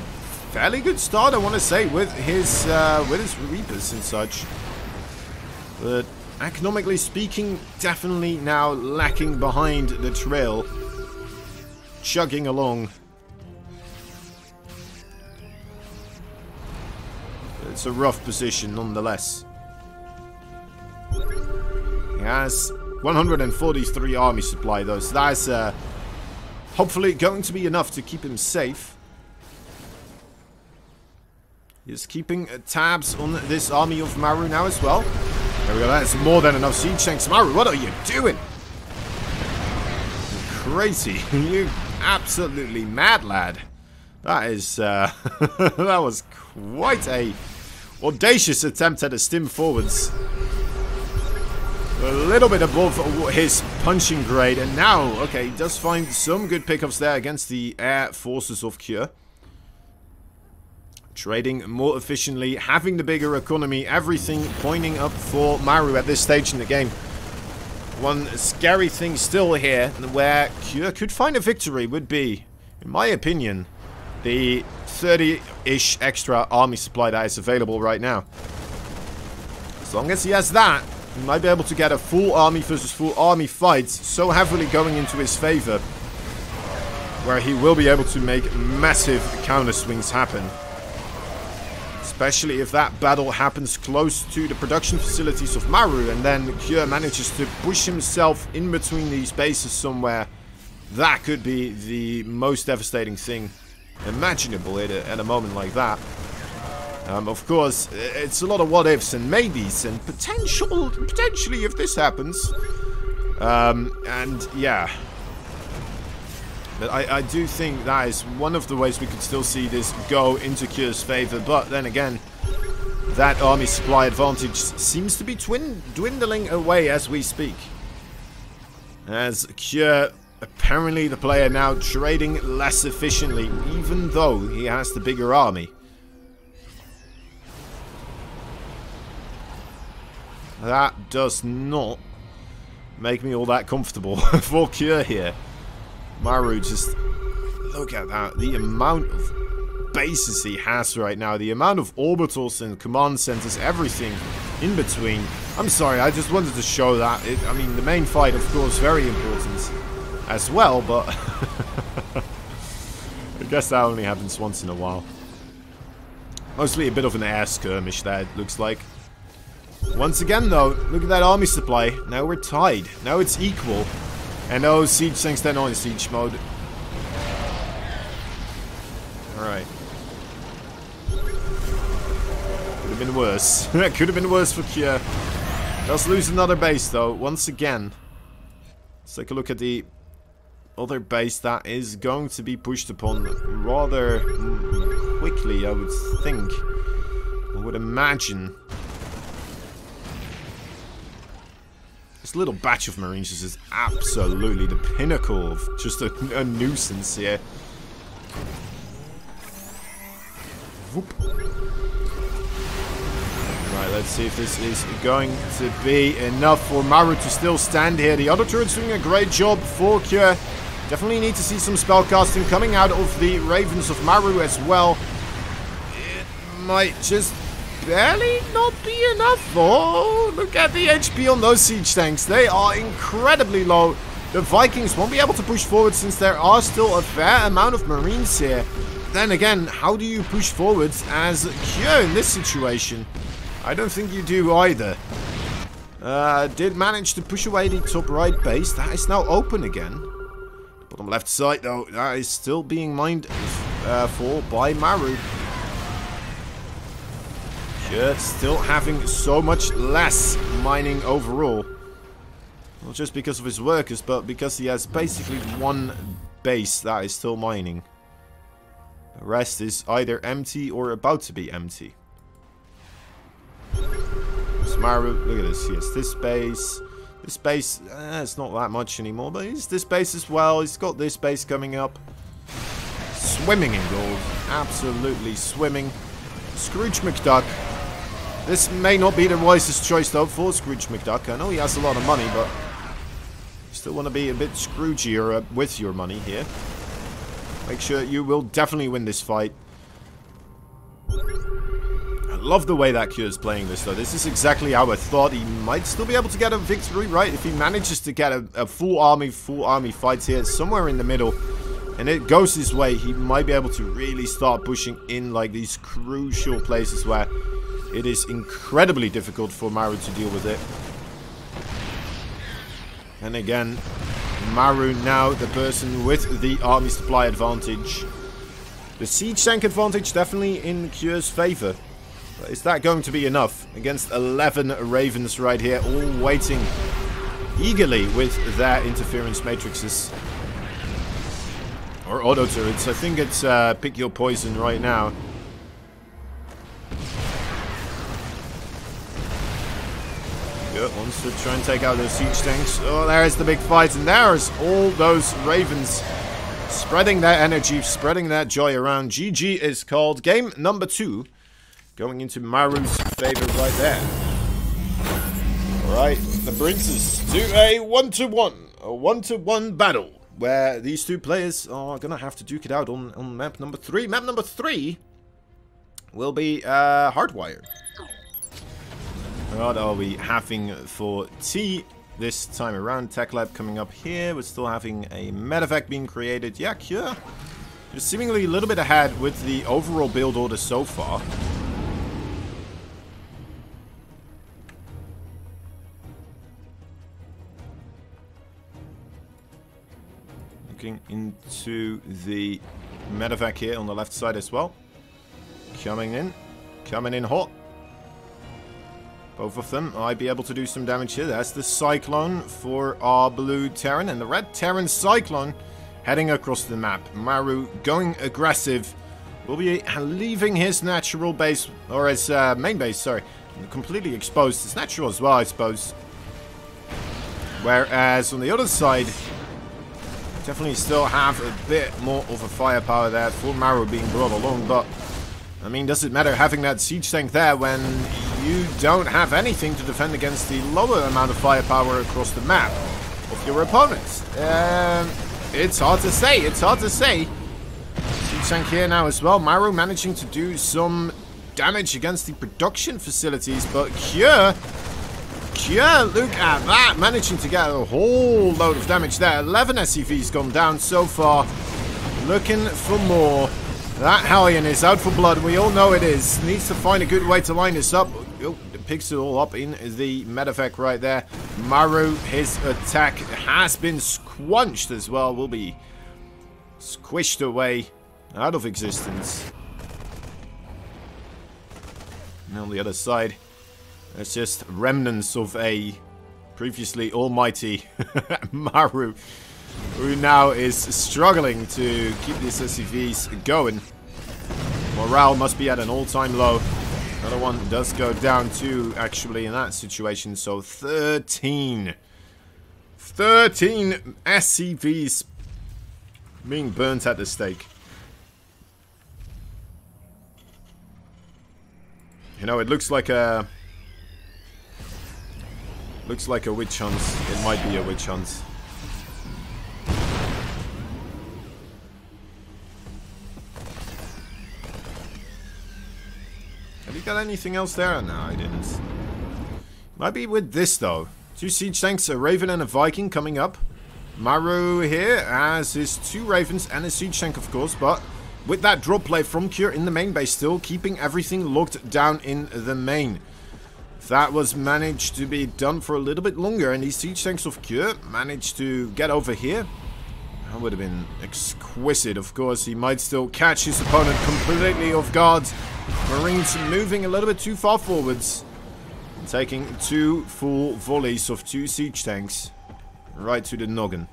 fairly good start, I want to say, with his Reapers and such. But economically speaking, definitely now lacking behind the trail. Chugging along. It's a rough position nonetheless. He has 143 army supply though, so that's hopefully going to be enough to keep him safe. He's keeping tabs on this army of Maru now as well. There we go, that's more than enough siege tanks. Maru, what are you doing? You're crazy. You absolutely mad lad. That is that was quite a audacious attempt at a stim forwards. A little bit above his punching grade, and now, okay, he does find some good pickups there against the air forces of Kure. Trading more efficiently, having the bigger economy, everything pointing up for Maru at this stage in the game. One scary thing still here, where Kure could find a victory, would be, in my opinion, the 30-ish extra army supply that is available right now. As long as he has that, he might be able to get a full army versus full army fight so heavily going into his favor, where he will be able to make massive counter swings happen. Especially if that battle happens close to the production facilities of Maru, and then Kure manages to push himself in between these bases somewhere. That could be the most devastating thing imaginable at a moment like that. Of course, it's a lot of what-ifs and maybes and potentially if this happens. And yeah. But I do think that is one of the ways we could still see this go into Kure's favor. But then again, that army supply advantage seems to be dwindling away as we speak. As Kure, apparently the player now trading less efficiently, even though he has the bigger army. That does not make me all that comfortable for Cure here. Maru, just look at that. The amount of bases he has right now. The amount of orbitals and command centers, everything in between. I'm sorry, I just wanted to show that. I mean, the main fight, of course, very important as well, but I guess that only happens once in a while. Mostly a bit of an air skirmish there, it looks like. Once again, though, look at that army supply. Now we're tied. Now it's equal. And no siege tanks then on in siege mode. Alright. Could have been worse. Could have been worse for Kiev. Does lose another base, though, once again. Let's take a look at the other base that is going to be pushed upon rather quickly, I would think. I would imagine. This little batch of Marines is absolutely the pinnacle of just a nuisance here. Whoop. Right, let's see if this is going to be enough for Maru to still stand here. The other turret's doing a great job for Kjør. Definitely need to see some spellcasting coming out of the Ravens of Maru as well. It might just barely not be enough. Oh, look at the HP on those siege tanks. They are incredibly low. The Vikings won't be able to push forward since there are still a fair amount of Marines here. Then again, how do you push forwards as Kjør in this situation? I don't think you do either. Did manage to push away the top right base. That is now open again. Bottom left side, though, that is still being mined for by Maru. Kjør still having so much less mining overall. Not just because of his workers, but because he has basically one base that is still mining. The rest is either empty or about to be empty. Maru, look at this. He has this base. This base, it's not that much anymore, but he's this base as well. He's got this base coming up. Swimming in gold. Absolutely swimming. Scrooge McDuck. This may not be the wisest choice, though, for Scrooge McDuck. I know he has a lot of money, but you still want to be a bit Scroogeier with your money here. Make sure you will definitely win this fight. I love the way that Kjør is playing this, though. This is exactly how I thought. He might still be able to get a victory, right? If he manages to get a full army fight here, somewhere in the middle, and it goes his way, he might be able to really start pushing in, like, these crucial places where it is incredibly difficult for Maru to deal with it. And again, Maru now the person with the army supply advantage. The siege tank advantage definitely in Kjør's favor. But is that going to be enough against 11 Ravens right here, all waiting eagerly with their interference matrices? Or auto turrets. I think it's pick your poison right now. Good, wants to try and take out those siege tanks. Oh, there's the big fight, and there's all those Ravens spreading their energy, spreading that joy around. GG is called. Game number 2. Going into Maru's favor right there. Alright, that brings us to a 1-to-1. A 1-to-1 battle. Where these two players are going to have to duke it out on map number 3. Map number 3 will be Hardwire. What are we having for T this time around? Tech Lab coming up here. We're still having a medevac being created. Yeah, Kjør. Just seemingly a little bit ahead with the overall build order so far. Looking into the medevac here on the left side as well. Coming in hot. Both of them might be able to do some damage here. That's the Cyclone for our blue Terran, and the red Terran Cyclone heading across the map. Maru going aggressive. Will be leaving his natural base, or his main base, sorry, completely exposed. It's natural as well, I suppose. Whereas on the other side, definitely still have a bit more of a firepower there for Maru being brought along, but I mean, does it matter having that siege tank there when you don't have anything to defend against the lower amount of firepower across the map of your opponents. It's hard to say. It's hard to say. Siege tank here now as well. Maru managing to do some damage against the production facilities, but Cure, look at that, managing to get a whole load of damage there. 11 SCVs gone down so far. Looking for more. That Hellion is out for blood. We all know it is. Needs to find a good way to line this up. Oh, picks it all up in the medevac right there. Maru, his attack has been squunched as well. Will be squished away out of existence. And on the other side, there's just remnants of a previously almighty Maru, who now is struggling to keep these SCVs going. Morale must be at an all-time low. Another one does go down too, actually, in that situation. So 13 SCVs being burnt at the stake. You know, it looks like a witch hunt. It might be a witch hunt. Have you got anything else there? No, I didn't. Might be with this though. 2 siege tanks, a Raven and a Viking coming up. Maru here has his 2 Ravens and a siege tank, of course, but with that drop play from Cure in the main base still, keeping everything locked down in the main. If that was managed to be done for a little bit longer, and these siege tanks of Cure managed to get over here, that would have been exquisite. Of course, he might still catch his opponent completely off guard. Marines moving a little bit too far forwards, and taking 2 full volleys of 2 siege tanks right to the noggin.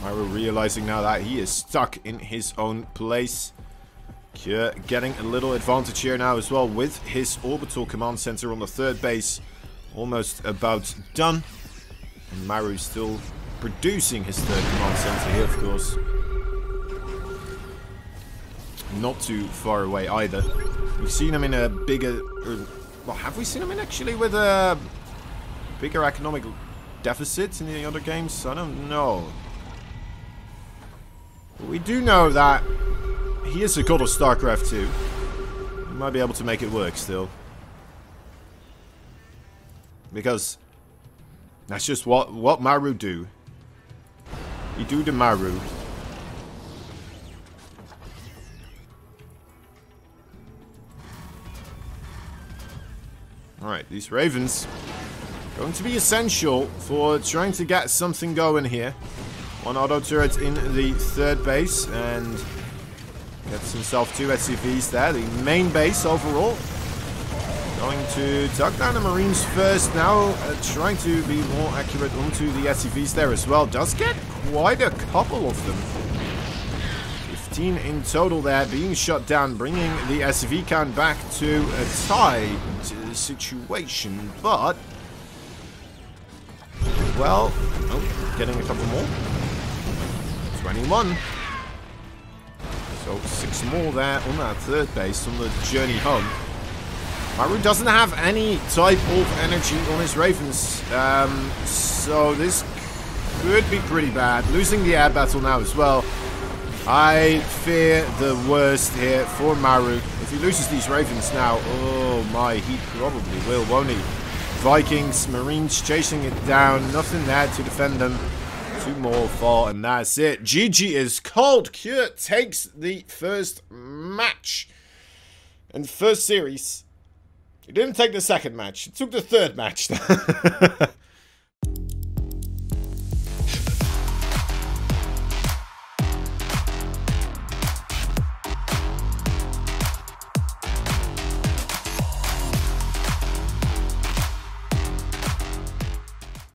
Maru realizing now that he is stuck in his own place. Cure getting a little advantage here now as well with his orbital command center on the 3rd base. Almost about done. And Maru still producing his 3rd command center here, of course. Not too far away either. We've seen him in a bigger... well, have we seen him in actually with a bigger economic deficit in the other games? I don't know. We do know that he is a god of StarCraft 2. He might be able to make it work still. Because that's just what Maru do. He do the Maru. Alright, these Ravens going to be essential for trying to get something going here. 1 auto turret in the 3rd base, and gets himself 2 SCVs there. The main base overall. Going to tuck down the Marines first now, trying to be more accurate onto the SCVs there as well. Does get quite a couple of them. 15 in total there, being shot down, bringing the SCV count back to a tie situation, but... well, oh, getting a couple more. 21. So 6 more there on that 3rd base on the journey home. Maru doesn't have any type of energy on his Ravens, so this could be pretty bad. Losing the air battle now as well. I fear the worst here for Maru. If he loses these Ravens now, oh my, he probably will, won't he? Vikings, Marines chasing it down, nothing there to defend them. 2 more fall, and that's it. GG is cold. Cure takes the 1st match. And 1st series. He didn't take the 2nd match. He took the 3rd match.